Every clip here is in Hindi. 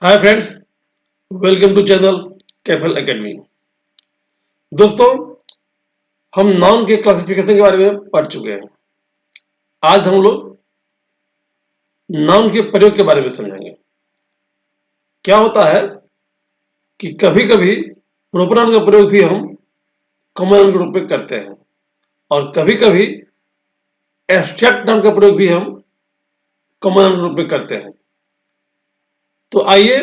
Hi friends, welcome to channel कैफल एकेडमी। दोस्तों, हम नाउन के क्लासिफिकेशन के बारे में पढ़ चुके हैं। आज हम लोग नाउन के प्रयोग के बारे में समझेंगे। क्या होता है कि कभी कभी प्रोपर नाउन का प्रयोग भी हम कॉमन नाउन के रूप में करते हैं और कभी कभी एब्स्ट्रैक्ट नाउन का प्रयोग भी हम कॉमन नाउन के रूप में करते हैं। तो आइए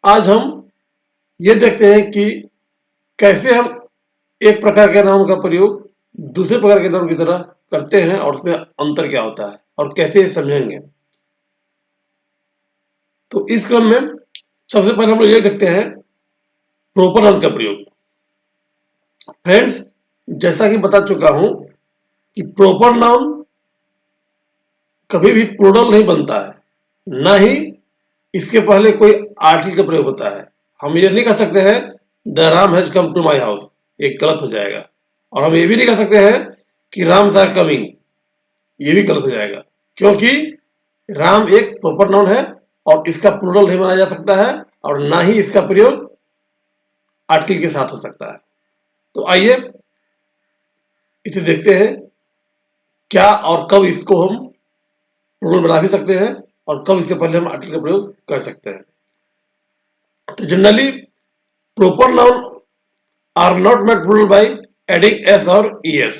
आज हम ये देखते हैं कि कैसे हम एक प्रकार के नाउन का प्रयोग दूसरे प्रकार के नाउन की तरह करते हैं और उसमें अंतर क्या होता है और कैसे समझेंगे। तो इस क्रम में सबसे पहले हम लोग ये देखते हैं प्रोपर नाउन का प्रयोग। फ्रेंड्स, जैसा कि बता चुका हूं कि प्रोपर नाउन कभी भी प्लूरल नहीं बनता है, ना ही इसके पहले कोई आर्टिकल का प्रयोग होता है। हम ये नहीं कह सकते हैं the Ram has come to my house, ये गलत हो जाएगा। और हम ये भी नहीं कह सकते हैं कि राम्स आर कमिंग, ये भी गलत हो जाएगा, क्योंकि राम एक प्रॉपर नाउन है और इसका प्लूरल नहीं बनाया जा सकता है और ना ही इसका प्रयोग आर्टिकल के साथ हो सकता है। तो आइए इसे देखते हैं क्या और कब इसको हम प्लूरल बना भी सकते हैं और कब इसके पहले हम आर्टिकल का प्रयोग कर सकते हैं। तो generally proper noun are not made plural by adding S और es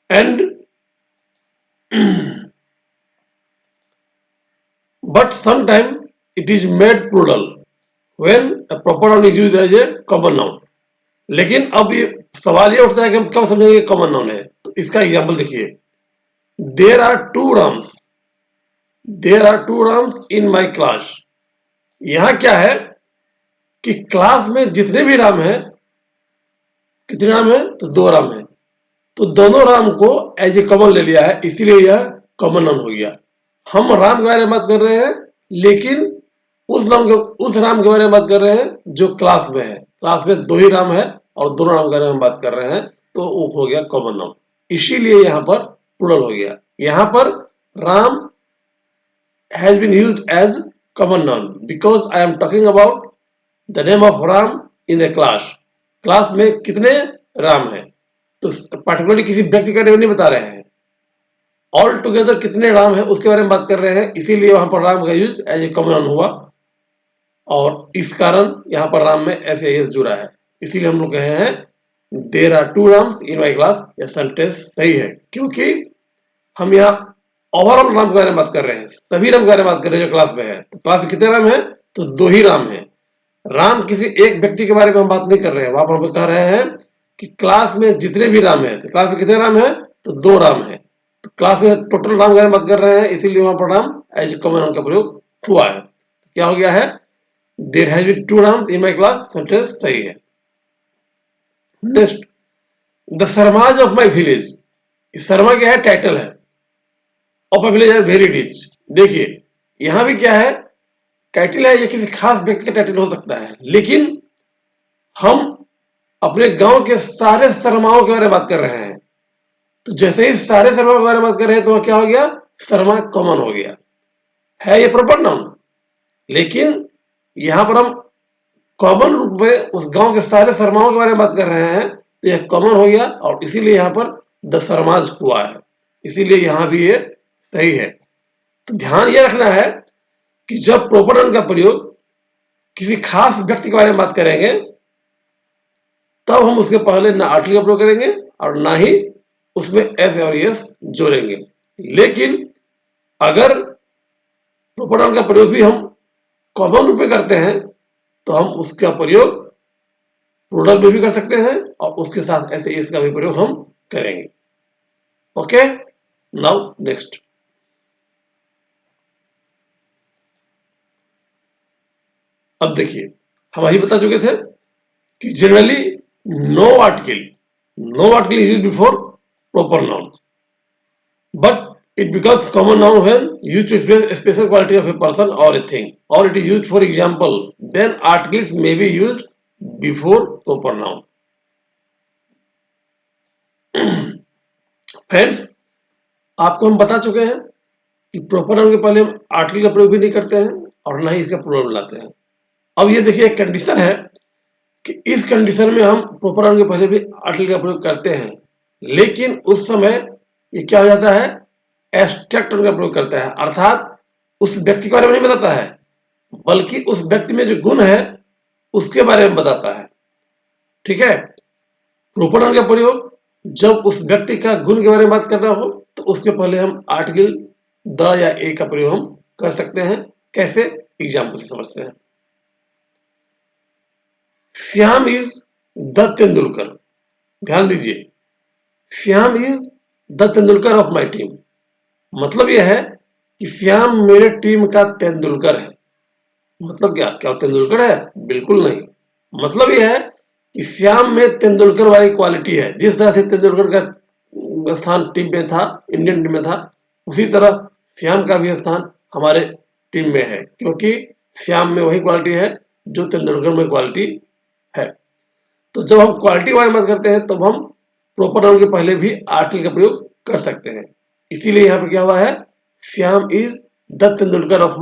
and but sometimes it is made plural when a proper noun is used as a common noun। लेकिन अब ये सवाल ये उठता है कि हम कब समझेंगे कॉमन नाउन है। तो इसका एग्जांपल देखिए, there are two Rams, there are two Rams in my class. यहां क्या है कि क्लास में जितने भी राम हैं, कितने राम हैं? तो दो राम हैं। तो दोनों राम को एज ए कॉमन ले लिया है, इसीलिए यह कॉमन नाउन हो गया। हम राम के बारे में बात कर रहे हैं, लेकिन उस राम के बारे में बात कर रहे हैं जो क्लास में है। क्लास में दो ही राम है और दोनों राम के बारे में बात कर रहे हैं, तो वो हो गया कॉमन नाउन। इसीलिए यहां पर प्लूरल हो गया। यहां पर Ram has been used as common noun because I am talking about the name of Ram in the class. Class में कितने राम है, तो पार्टिकुलरली किसी व्यक्ति का नेम नहीं बता रहे हैं, ऑल टुगेदर कितने राम है उसके बारे में बात कर रहे हैं। इसीलिए वहां पर राम का use as a common noun हुआ और इस कारण यहां पर राम में ऐसे एस जुड़ा है। इसीलिए हम लोग कहे हैं there are two Rams in my class. यह सेंटेंस सही है, क्योंकि हम यहाँ ओवरऑल राम के बारे में बात कर रहे हैं, सभी राम के बारे में बात कर रहे हैं जो क्लास में है। तो क्लास में कितने राम है? तो दो ही राम है। राम किसी एक व्यक्ति के बारे में हम बात नहीं कर रहे हैं। वहां पर हम कह रहे हैं कि क्लास में जितने भी राम है, तो क्लास में कितने राम है? तो दो राम है। तो क्लास में टोटल राम के बारे में बात कर रहे हैं, इसीलिए वहां पर राम एज कॉमन नाउन का प्रयोग हुआ है। क्या हो गया है? There has been two Rams in my class, sentence सही है। Next, the Sharmas of my village. Sharma क्या है? टाइटल है। Of my village are very rich. देखिए यहां भी क्या है? टाइटल है। ये किसी खास व्यक्ति का टाइटल हो सकता है, लेकिन हम अपने गांव के सारे शर्माओं के बारे में बात कर रहे हैं। तो जैसे ही सारे शर्मा के बारे में बात कर रहे हैं, तो क्या हो गया? शर्मा कॉमन हो गया है। ये प्रॉपर नाउन, लेकिन यहां पर हम कॉमन रूप में उस गांव के सारे शर्माओं के बारे में बात कर रहे हैं, तो यह कॉमन हो गया और इसीलिए यहां पर द शर्माज हुआ है। इसीलिए यहां भी ये सही है। तो ध्यान ये रखना है कि जब प्रॉपर नाउन का प्रयोग किसी खास व्यक्ति के बारे में बात करेंगे, तब हम उसके पहले ना आर्टिकल का प्रयोग करेंगे और ना ही उसमें एस और एस जोड़ेंगे। लेकिन अगर प्रॉपर नाउन का प्रयोग भी हम कॉमन रूप में करते हैं, तो हम उसका प्रयोग प्लूरल में भी कर सकते हैं और उसके साथ ऐसे एस का भी प्रयोग हम करेंगे। Okay, now next. अब देखिए, हम अभी बता चुके थे कि generally no article is used before proper noun, but it becomes common noun when used to express a special quality of a person or a thing, or it is used for example, then articles may be used before proper noun। Friends, आपको हम बता चुके हैं कि प्रॉपर नाउन के पहले हम आर्टिकल का प्रयोग भी नहीं करते हैं और ना ही इसका प्लूरल मिलाते हैं। अब ये देखिए एक कंडीशन है कि इस कंडीशन में हम प्रॉपर नाउन के पहले भी आर्टिकल का प्रयोग करते हैं, लेकिन उस समय ये क्या हो जाता है, एब्स्ट्रैक्ट नाउन का प्रयोग करता है, अर्थात उस व्यक्ति के बारे में नहीं बताता है, बल्कि उस व्यक्ति में जो गुण है उसके बारे में बताता है। ठीक है, प्रॉपर नाउन का प्रयोग जब उस व्यक्ति का गुण के बारे में बात करना हो तो उसके पहले हम आर्टिकल द या ए का प्रयोग हम कर सकते हैं। कैसे, एग्जाम्पल से समझते हैं। Shyam is the Tendulkar. ध्यान दीजिए, Shyam is the Tendulkar of my team. मतलब यह है कि श्याम मेरे टीम का तेंदुलकर है। मतलब क्या वो तेंदुलकर है? बिल्कुल नहीं। मतलब यह है कि श्याम में तेंदुलकर वाली क्वालिटी है। जिस तरह से तेंदुलकर का स्थान टीम में था, इंडियन टीम में था, उसी तरह श्याम का भी स्थान हमारे टीम में है, क्योंकि श्याम में वही क्वालिटी है जो तेंदुलकर में क्वालिटी है। तो जब हम क्वालिटी के बारे में बात करते हैं तब हम प्रॉपर नाउन के पहले भी आर्टिकल का प्रयोग कर सकते हैं। इसीलिए यहाँ पे क्या हुआ है, Shyam is the Tendulkar of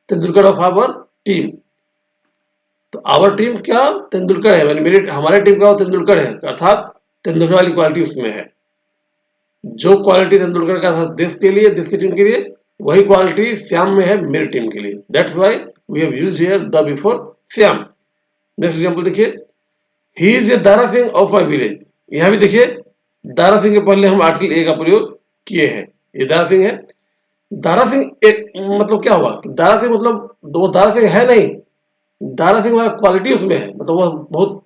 Tendulkar of our team. तो आवर टीम क्या तेंदुलकर है, मेरे हमारे टीम का वो तेंदुलकर है, अर्थात तेंदुलकर वाली क्वालिटी उसमें है। जो क्वालिटी तेंदुलकर का था देश के लिए, देश की टीम के लिए, वही क्वालिटी श्याम में है मेरी टीम के लिए। That's why we have used here the before Shyam. Next example देखिए, he is a Dara Singh of my village. यहां भी देखिए दारा सिंह के पहले हम आर्टिकल ए का प्रयोग किए हैं। ये दारा सिंह है। दारा सिंह एक मतलब क्या हुआ कि दारा सिंह मतलब वो दारा सिंह है नहीं, दारा सिंह वाला क्वालिटी उसमें है, मतलब वह बहुत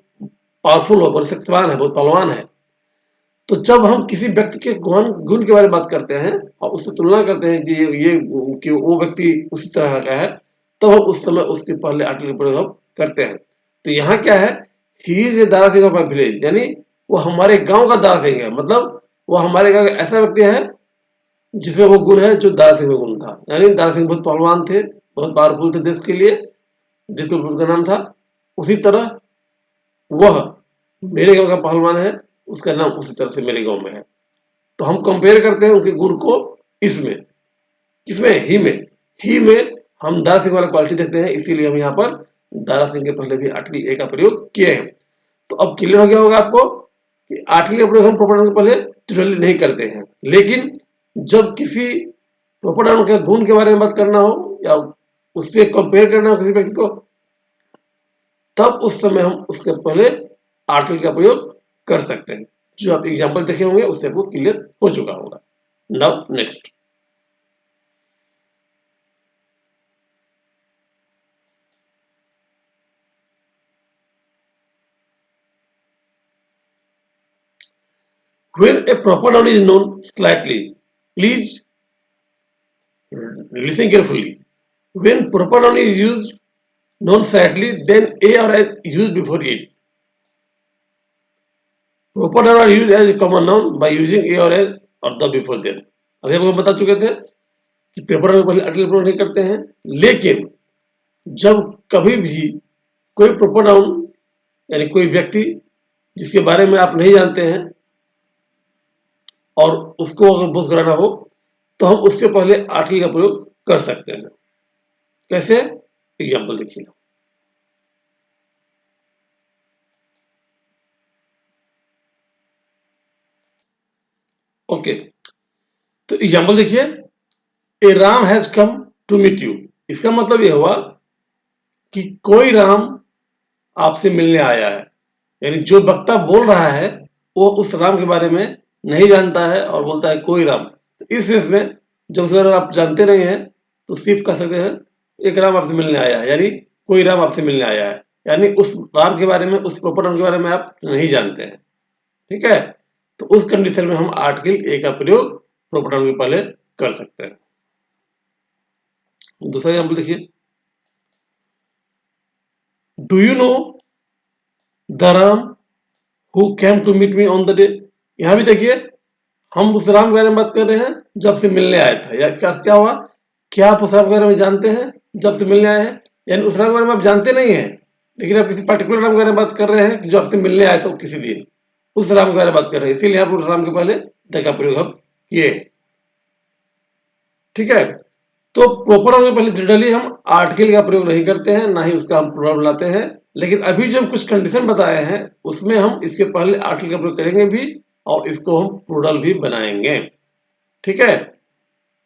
पावरफुल है, बहुत शक्तिवान है, बहुत बलवान है। तो जब हम किसी व्यक्ति के गुण के बारे में बात करते हैं और उससे तुलना करते हैं कि ये कि वो व्यक्ति उसी तरह का है, तो हम उस समय उसके पहले आर्टिकल प्रयोग करते हैं। तो यहाँ क्या है, ही is a Dara Singh of my village, यानी वो हमारे गांव का दारा सिंह है। मतलब वो हमारे गांव का ऐसा व्यक्ति है जिसमें वो गुण है जो दारा सिंह में गुण था। यानी दारा सिंह बहुत पहलवान थे, बहुत पावरफुल थे देश के लिए, जिसको उनका नाम था। उसी तरह वह मेरे गांव का पहलवान है, उसका नाम उसी तरह से मेरे गांव में है। तो हम कंपेयर करते हैं उनके गुण को इसमें, किसमें, ही में हम दारा सिंह वाला क्वालिटी देखते हैं, इसीलिए हम यहाँ पर दारा सिंह के पहले भी आर्टिकल ए का प्रयोग किए हैं। तो अब क्लियर हो गया होगा आपको कि आर्टिकल का प्रयोग हम प्रॉपर नाउन के पहले जनरली नहीं करते हैं, लेकिन जब किसी प्रॉपर नाउन के गुण के बारे में बात करना हो या उससे कंपेयर करना हो किसी व्यक्ति को, तब उस समय हम उसके पहले आर्टिकल का प्रयोग कर सकते हैं। जो आप एग्जांपल देखे होंगे उससे आपको क्लियर हो चुका होगा। Now next, when a proper noun is known slightly, please listen carefully. When proper noun is used known slightly, then a or an is used before it. Proper noun are used as a common noun by using a or an or the before them. अभी आपको बता चुके थे कि प्रॉपर नाउन पहले आर्टिकल प्रयोग नहीं करते हैं, लेकिन जब कभी भी कोई प्रॉपर नाउन यानी कोई व्यक्ति जिसके बारे में आप नहीं जानते हैं और उसको अगर बोध कराना हो तो हम उसके पहले आर्टिकल का प्रयोग कर सकते हैं। कैसे, एग्जाम्पल देखिए। ओके, तो एग्जाम्पल देखिए, a Ram has come to meet you. इसका मतलब यह हुआ कि कोई राम आपसे मिलने आया है, यानी जो वक्ता बोल रहा है वो उस राम के बारे में नहीं जानता है और बोलता है कोई राम। तो इस केस में जब उसके बारे में आप जानते नहीं हैं तो सिर्फ कह सकते हैं एक राम आपसे मिलने आया है, यानी कोई राम आपसे मिलने आया है, यानी उस राम के बारे में, उस प्रॉपर नाउन के बारे में आप नहीं जानते हैं। ठीक है, तो उस कंडीशन में हम आर्टिकल ए का प्रयोग प्रॉपर नाउन के पहले कर सकते हैं। दूसरा एग्जाम्पल देखिए, do you know the Ram who came to meet me on the day. यहां भी देखिए हम उस राम के बारे में बात कर रहे हैं जब से मिलने आया था, या इसका अर्थ क्या हुआ, क्या आप उस राम के बारे में जानते हैं जब से मिलने आए हैं, यानी उस राम के बारे में आप जानते नहीं हैं, लेकिन आप किसी पर्टिकुलर राम के बारे में बात कर रहे हैं जो आपसे मिलने आए थे किसी दिन, उस राम के बारे में बात कर रहे हैं, इसीलिए आप उस राम के पहले द का प्रयोग हम किए। ठीक है, तो प्रॉपर नाउन के पहले जनरली हम आर्टिकल का प्रयोग नहीं करते हैं, ना ही उसका हम प्लूरल बनाते हैं। लेकिन अभी जो हम कुछ कंडीशन बताए हैं उसमें हम इसके पहले आर्टिकल का प्रयोग करेंगे भी और इसको हम प्लूरल भी बनाएंगे। ठीक है,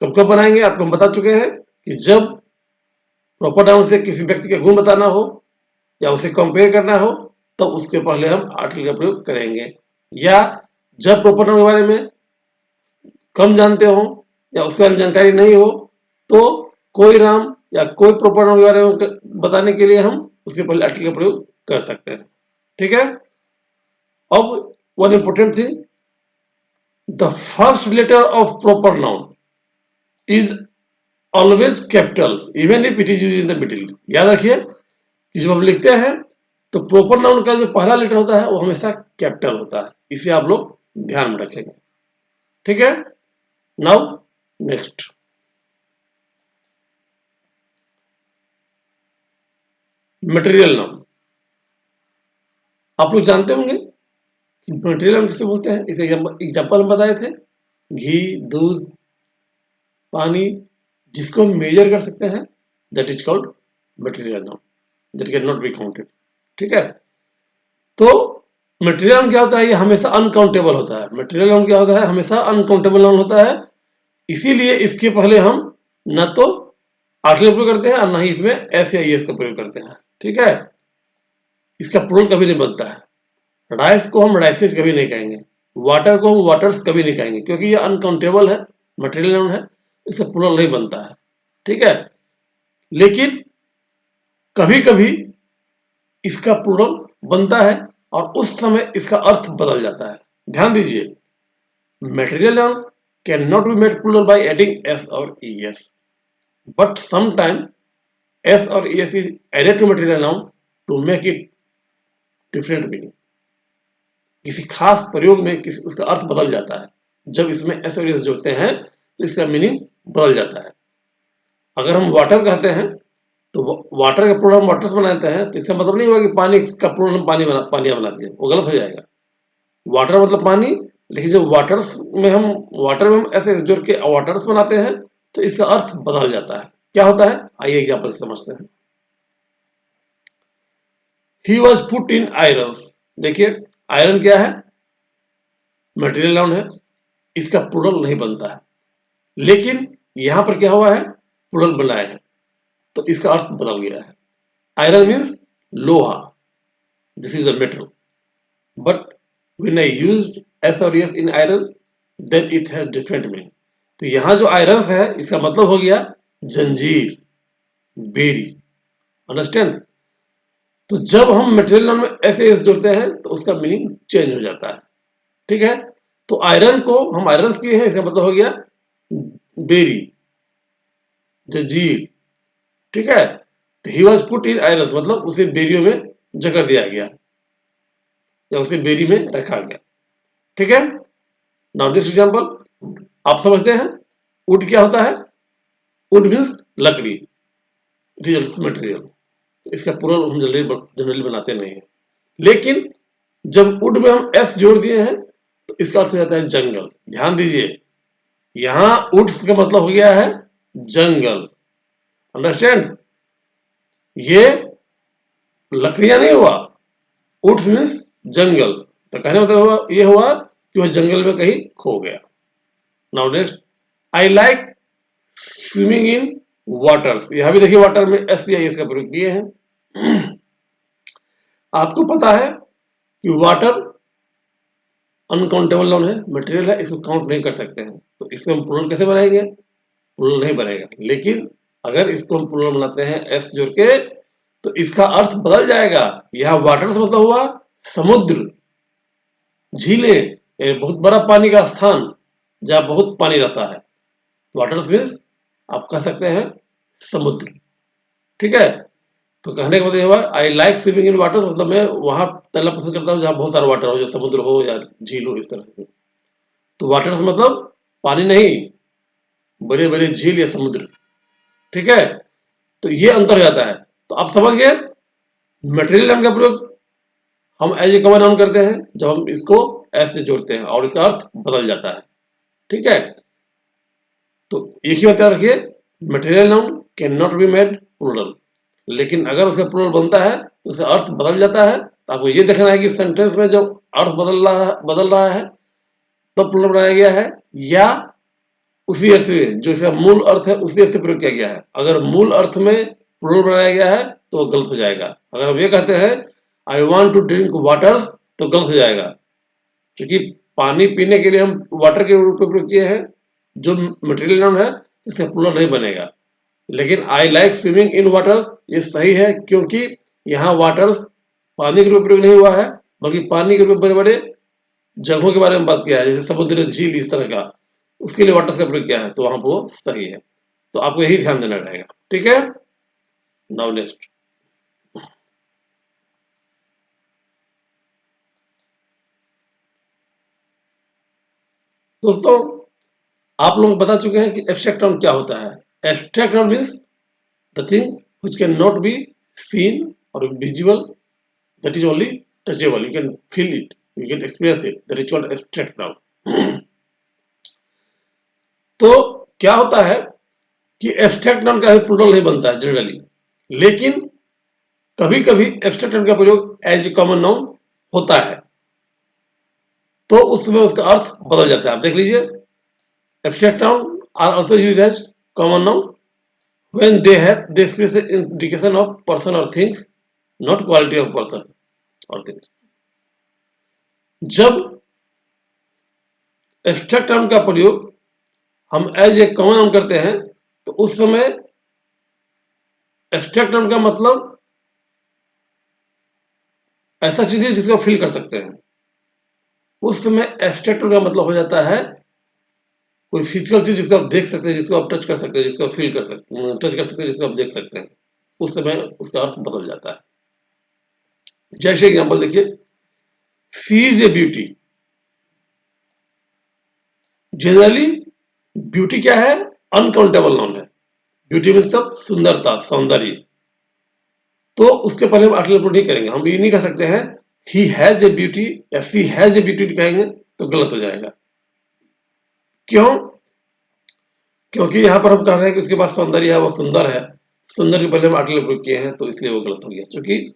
कब कब बनाएंगे आपको हम बता चुके हैं कि जब प्रॉपर नाउन से किसी व्यक्ति का गुण बताना हो या उसे कंपेयर करना हो तब उसके पहले हम आर्टिकल का प्रयोग करेंगे, या जब प्रॉपर नाउन के बारे में कम जानते हो या उसके बारे में जानकारी नहीं हो तो कोई नाम या कोई प्रॉपर नाउन के बारे में बताने के लिए हम उसके पहले आर्टिकल का प्रयोग कर सकते हैं। ठीक है, अब one important thing, the first letter of proper noun is always capital even if it is used in the middle. याद रखिए कि जब हम लिखते हैं तो प्रॉपर नाउन का जो पहला लेटर होता है वो हमेशा कैपिटल होता है, इसे आप लोग ध्यान में रखेंगे। ठीक है, नाउ नेक्स्ट, मटेरियल नाउन। आप लोग जानते होंगे कि मटेरियल नाउन किसे बोलते हैं। इसे एग्जाम्पल हम बताए थे, घी, दूध, पानी, जिसको हम मेजर कर सकते हैं, that is called material noun, that can not be counted. ठीक है, तो मटेरियल नाउन क्या होता है, ये हमेशा अनकाउंटेबल होता है। मटेरियल नाउन क्या होता है, हमेशा अनकाउंटेबल नाउन होता है, इसीलिए इसके पहले हम न तो आर्टिकल का प्रयोग करते हैं और ना ही इसमें एस या एस का प्रयोग करते हैं। ठीक है, इसका प्लूरल कभी नहीं बनता है। राइस को हम राइसेस कभी नहीं कहेंगे, वाटर को हम वाटर्स कभी नहीं कहेंगे, क्योंकि ये अनकाउंटेबल है, मटेरियल नाउन है, इससे प्लूरल नहीं बनता है। ठीक है, लेकिन कभी कभी इसका प्लूरल बनता है और उस समय इसका अर्थ बदल जाता है। ध्यान दीजिए, material nouns can not be made plural by adding S और ईएस, बट समटाइम एस और es is added to material noun to make it different meaning. किसी खास प्रयोग में किसी उसका अर्थ बदल जाता है, जब इसमें एस और एस जोड़ते हैं तो इसका मीनिंग बदल जाता है। अगर हम वाटर कहते हैं तो वाटर का प्लूरल हम वाटर्स बनाते हैं, तो इसका मतलब नहीं हुआ कि पानी का प्लूरल हम पानियां बनाते हैं, वो गलत हो जाएगा। वाटर मतलब पानी, लेकिन जब वाटर में हम ऐसे जोड़ के वाटर्स बनाते हैं तो इसका अर्थ बदल जाता है। क्या होता है, आइए एग्जाम्पल समझते हैं। He was put in iron. देखिए, आयरन क्या है, मटेरियल नाउन है, इसका प्लूरल नहीं बनता है, लेकिन यहां पर क्या हुआ है, प्लूरल बनाया है तो इसका अर्थ बदल गया है। आयरन मीन्स लोहा, this is a metal, but when I used S और S in iron then it has different meaning. तो यहां जो आयरन है इसका मतलब हो गया जंजीर, बेरी। अंडरस्टैंड? तो जब हम मटेरियल नाउन में एस एस जोड़ते हैं तो उसका मीनिंग चेंज हो जाता है। ठीक है, तो आयरन को हम आयरन किए हैं, इसका मतलब हो गया बेरी, जंजीर। ठीक है, तो he was put in iron मतलब उसे बेरियों में जकड़ दिया गया या उसे बेरी में रखा गया। ठीक है, नाउ नेक्स्ट एग्जांपल आप समझते हैं, वुड क्या होता है, वुड मीन्स लकड़ी, इट इज मटेरियल। इसका प्लूरल हम जनरली बनाते नहीं है, लेकिन जब वुड में हम एस जोड़ दिए हैं तो इसका अर्थ हो जाता है जंगल। ध्यान दीजिए, यहां वुड्स का मतलब हो गया है जंगल। अंडरस्टैंड? ये लकड़ियां नहीं हुआ, वुड्स मीन्स जंगल, तो कहने मतलब हुआ ये हुआ कि वह जंगल में कहीं खो गया। Now next, I like swimming in waters. यहां भी देखिए वाटर में एस पी आई एस का प्रयोग किए हैं। आपको पता है कि वाटर अनकाउंटेबल नाउन है, मटेरियल है, इसको काउंट नहीं कर सकते हैं, तो इसको हम प्लूरल कैसे बनाएंगे, प्लूरल नहीं बनेगा। लेकिन अगर इसको हम प्लूरल बनाते हैं एस जोड़ के तो इसका अर्थ बदल जाएगा। यहां वाटर से मतलब हुआ समुद्र, झीलें, बहुत बड़ा पानी का स्थान जहां बहुत पानी रहता है, वाटर्स मीन्स आप कह सकते हैं समुद्र। ठीक है, तो कहने का मतलब हुआ I like swimming in waters मतलब मैं वहां तैरना पसंद करता हूँ जहां बहुत सारा वाटर हो, जो समुद्र हो या झील हो, इस तरह से। तो वाटर्स मतलब पानी नहीं, बड़े बड़े झील या समुद्र। ठीक है, तो ये अंतर हो जाता है। तो आप समझ गए, मटेरियल नाउन का प्रयोग हम एज ए कॉमन नाउन करते हैं जब हम इसको एस से जोड़ते हैं और इसका अर्थ बदल जाता है। ठीक है, तो एक ही बात याद रखिए, material noun can not be made plural, लेकिन अगर उसका प्लूरल बनता है तो उसका अर्थ बदल जाता है। तो आपको ये देखना है कि सेंटेंस में जब अर्थ बदल रहा है तब प्लूरल बनाया गया है, या उसी अर्थ में जो इसका मूल अर्थ है उसी अर्थ से प्रयोग किया गया है। अगर मूल अर्थ में प्लूरल बनाया गया है तो वो गलत हो जाएगा। अगर हम ये कहते हैं I want to drink waters तो गलत हो जाएगा, क्योंकि पानी पीने के लिए हम वाटर के रूप में प्रयोग किए हैं, जो मटेरियल नाउन है इसका प्लूरल नहीं बनेगा। लेकिन I like swimming in waters ये सही है, क्योंकि यहाँ वाटर्स पानी के रूप में प्रयोग नहीं हुआ है, बल्कि पानी के रूप में बड़े बड़े जगहों के बारे में बात किया है, जैसे समुद्र, झील, इस तरह का, उसके लिए वाटर्स का प्रयोग किया है, तो वहां पर वो सही है। तो आपको यही ध्यान देना रहेगा। ठीक है, नाउ नेक्स्ट। दोस्तों, आप लोग बता चुके हैं कि एब्स्ट्रैक्ट नाउन क्या होता है। Abstract noun means the thing which can not be seen or visible, that is only touchable, you can feel it, you can experience it, that is called abstract noun. तो क्या होता है कि एब्स्ट्रैक्ट नाउन का प्लूरल नहीं बनता है जनरली, लेकिन कभी कभी एब्स्ट्रैक्ट नाउन का प्रयोग एज ए कॉमन नाउन होता है, तो उस समय उसका अर्थ बदल जाता है। आप देख लीजिए, abstract noun are also used as common noun when they express indication of person or things, not quality of person or things. जब एब्स्ट्रैक्ट नाउन का प्रयोग हम एज ए कॉमन नाउन करते हैं तो उस समय एब्स्ट्रैक्ट नाउन का मतलब ऐसा चीज है जिसको फील कर सकते हैं। उस समय एब्स्ट्रैक्ट नाउन का मतलब हो जाता है कोई फिजिकल चीज जिसको आप देख सकते हैं, जिसको आप टच कर सकते हैं, जिसको आप फील कर सकते हैं, टच कर सकते हैं, जिसको आप देख सकते हैं, उस समय उसका अर्थ बदल जाता है। जैसे एग्जांपल देखिए, she is a beauty. Generally beauty क्या है? अनकाउंटेबल नाउन है। ब्यूटी मतलब सुंदरता, सौंदर्य। तो उसके पहले हम आर्टिकल नहीं करेंगे। हम ये नहीं कह सकते हैं ही हैज ए ब्यूटी या सी हैज ए ब्यूटी कहेंगे तो गलत हो जाएगा। क्यों? क्योंकि यहां पर हम कह रहे हैं कि उसके पास सौंदर्य है, वो सुंदर है। सुंदर के पहले हम आर्टिकल प्रयोग किए हैं, तो इसलिए वो गलत हो गया। क्योंकि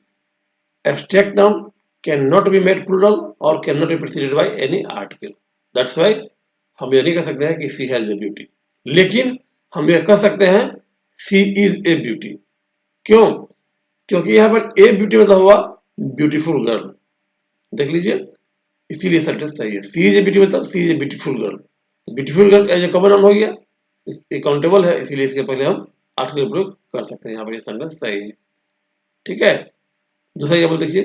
abstract noun can not be made plural or can not be preceded by any article. That's why हम ये नहीं कह सकते हैं कि सी हैज ए ब्यूटी, लेकिन हम ये कह सकते हैं सी इज ए ब्यूटी। क्यों? क्योंकि यहाँ पर ए ब्यूटी मतलब हुआ ब्यूटीफुल गर्ल। देख लीजिए, इसीलिए सेंटेंस सही है। सी इज ए ब्यूटी मतलब she is a beautiful girl. Beautiful girl as a common noun हो गया, काउंटेबल है, इसीलिए इसके पहले हम आर्टिकल प्रयोग कर सकते हैं। यहाँ पर ये सेंटेंस सही है। ठीक है, दूसरा एग्जाम्पल देखिए,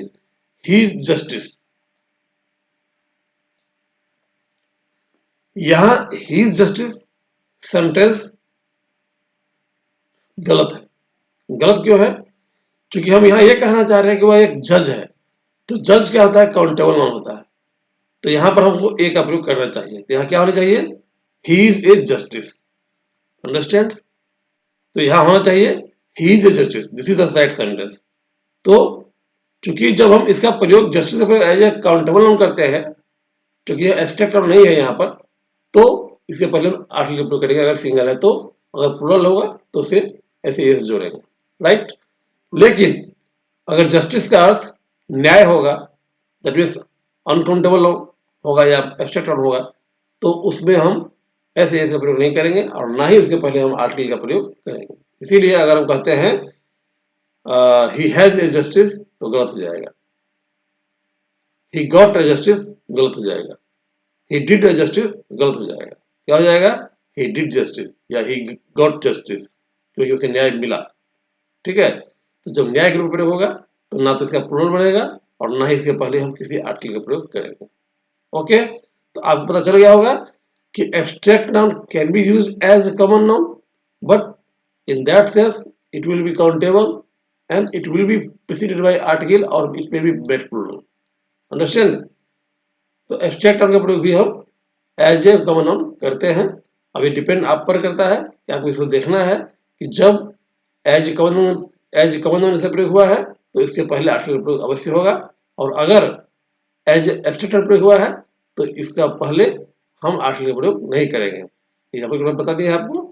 ही इज जस्टिस। यहां ही इज जस्टिस सेंटेंस गलत है। गलत क्यों है? क्योंकि हम यहाँ ये कहना चाह रहे हैं कि वह एक जज है। तो जज क्या होता है? काउंटेबल नाउन होता है। तो यहां पर हमको ए का प्रयोग करना चाहिए। तो यहाँ क्या होना चाहिए? ही इज ए जस्टिस। अंडरस्टैंड? तो यहां होना चाहिए ही is A justice. This is the right sentence. तो चूंकि जब हम इसका प्रयोग जस्टिस का प्रयोग एज ए काउंटेबल नाउन करते हैं, क्योंकि यह एब्स्ट्रैक्ट नाउन नहीं है यहाँ पर, तो इसके पहले हम आर्टिकल का प्रयोग करेंगे। अगर सिंगल है तो, अगर प्लूरल होगा तो उसे ऐसे एस जोड़ेंगे। राइट? लेकिन अगर जस्टिस का अर्थ न्याय होगा, दैट मीन्स अनकाउंटेबल होगा या एब्स्ट्रैक्ट नाउन होगा, तो उसमें हम ऐसे का प्रयोग नहीं करेंगे और ना ही उसके पहले हम आर्टिकल का प्रयोग करेंगे। इसीलिए अगर हम कहते हैं ही हैज ए जस्टिस तो गलत हो जाएगा। ही गॉट ए जस्टिस गलत हो जाएगा। ही डिड ए जस्टिस गलत हो जाएगा। क्या हो जाएगा? ही डिड जस्टिस या ही गॉट जस्टिस, क्योंकि उसे न्याय मिला। ठीक है, तो जब न्याय के रूप में प्रयोग होगा तो ना तो इसका प्लूरल बनेगा और ना ही इसके पहले हम किसी आर्टिकल का प्रयोग करेंगे। ओके, तो आपको पता चल गया होगा कि abstract noun can be used as a common noun, but in that sense it will be countable and it will be preceded by article or it may be made plural. Understand? तो एब्स्ट्रैक्ट नाउन का प्रयोग भी हम एज ए कॉमन नाउन करते हैं। अभी डिपेंड आप पर करता है कि आपको इसको देखना है कि जब एज कॉमन नाउन इसका प्रयोग हुआ है तो इसके पहले आर्टिकल प्रयोग अवश्य होगा, और अगर एज एब्स्ट्रैक्ट नाउन प्रयोग हुआ है तो इसका पहले हम आर्टिकल प्रयोग नहीं करेंगे। एग्जाम्पल मैं बता दिया आपको।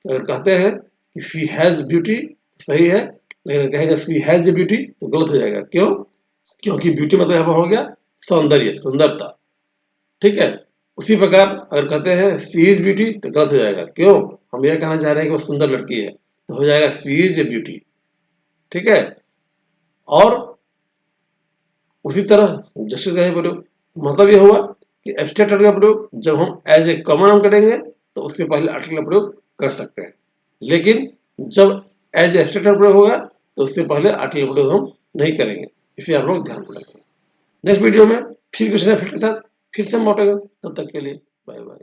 अगर कहते हैं कि शी हैज ब्यूटी सही है, लेकिन कहेगा शी हैज ब्यूटी तो गलत हो जाएगा। क्यों? क्योंकि ब्यूटी मतलब यहाँ पर हो गया सौंदर्य, सुंदरता। ठीक है, उसी प्रकार अगर कहते हैं सी इज ब्यूटी तो गलत हो जाएगा। क्यों? हम यह कहना चाह रहे हैं कि वो सुंदर लड़की है, तो हो जाएगा सी इज ए ब्यूटी। ठीक है, और उसी तरह जस्टिस का प्रयोग मतलब यह हुआ कि एब्स्ट्रैक्ट आर्टिकल का प्रयोग जब हम एज ए कॉमन नाउन करेंगे तो उसके पहले आर्टिकल का प्रयोग कर सकते हैं, लेकिन जब एज एब्स्ट्रैक्ट का प्रयोग होगा तो उससे पहले आर्टिकल का प्रयोग हम नहीं करेंगे। इसे आप लोग ध्यान रखें। नेक्स्ट वीडियो में फिर कुछ नए फैक्ट के साथ फिर से हम लौटेंगे। तब तक के लिए बाय बाय।